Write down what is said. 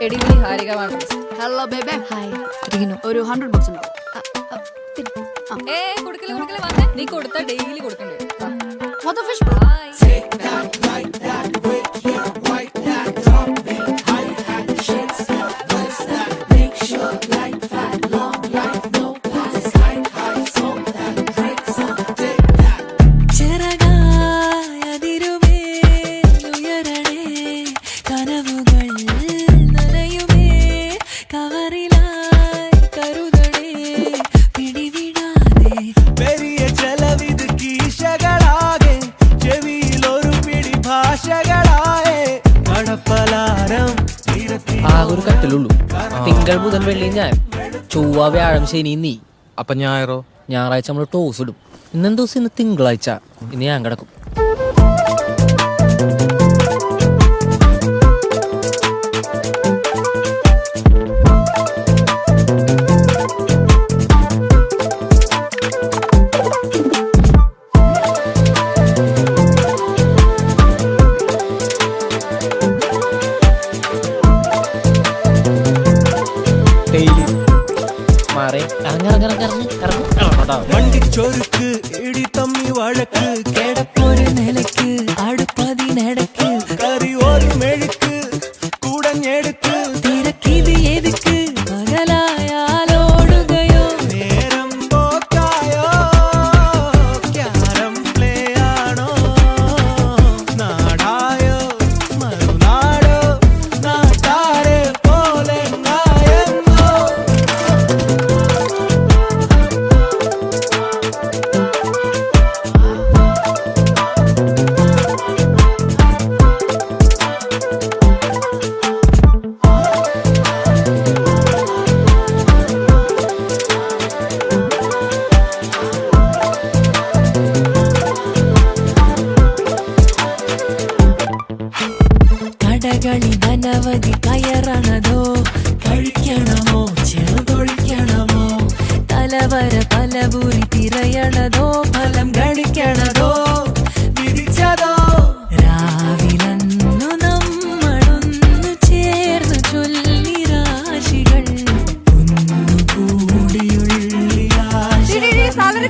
എടിവിളി Harika wander. Hello ബേബേ. Hi. ഇരിക്കുന്നു. ഒരു 100 bucks ഉണ്ടാവും. കൊടുക്കല് കൊടുക്കല് വന്നേ. നീ കൊടുത്താ ഡെയിലി കൊടുക്കണ്ടേ? What the fish, bro? Take that like that, break your white that, drop it, high hat, shit stuff, bust that, make sure like fat, long life, no pass, high, smoke that, break some, take that. ചെറകായതിരുമേ ഉയരണേ കനവുകൾ നനയുമേ കവറിലായി കരുതണേ പിടിവിടാതെ പെരിയ ചെലവിത് കീശകളാകെ ചെവിയിലൊരു പിടി ഭാഷകളായേ കടപ്പലാരം ആകെ ഒരു കട്ടിലുള്ളൂ. തിങ്കൾ ബുധൻ വെള്ളി ഞാൻ, ചൊവ്വ വ്യാഴം ശനി നീ. അപ്പൊ ഞായറോ? ഞായറാഴ്ച നമ്മൾ ടോസ് ഇടും. ഇന്നെന്ത് ദിവസം? ഇന്ന് തിങ്കളാഴ്ച. ഇനി ഞാൻ കിടക്കും. വണ്ടിച്ചൊരുക്ക് ഇടി തമ്മി വഴക്ക് കിടപ്പൊരു നിലയ്ക്ക് അടുപ്പതിനടക്ക് കറി ഒരു മെഴുക്ക് കൂടഞ്ഞെടുക്ക് തിരക്കിത് എതുക്ക് പകലായാലോടുകയോ നേരം പോക്കായോ ക്യാരം പ്ലേ ആണോ നാടായോ മറുനാടോ നാട്ടാരെ പോലെ നായെന്നോ കടകളി ധനവധി കയറണതോ കഴിക്കണമോ ചെറുതൊഴിക്കണമോ തലവര പലപൂരി തിരയണതോ ഫലം ഗണിക്കണതോ വിധിച്ചതോ രാവിലന്നു നമ്മളൊന്നു ചേർന്ന് ചൊല്ലി രാശികൾ ഒന്നുകൂടിയുള്ളിയാശ സാലറി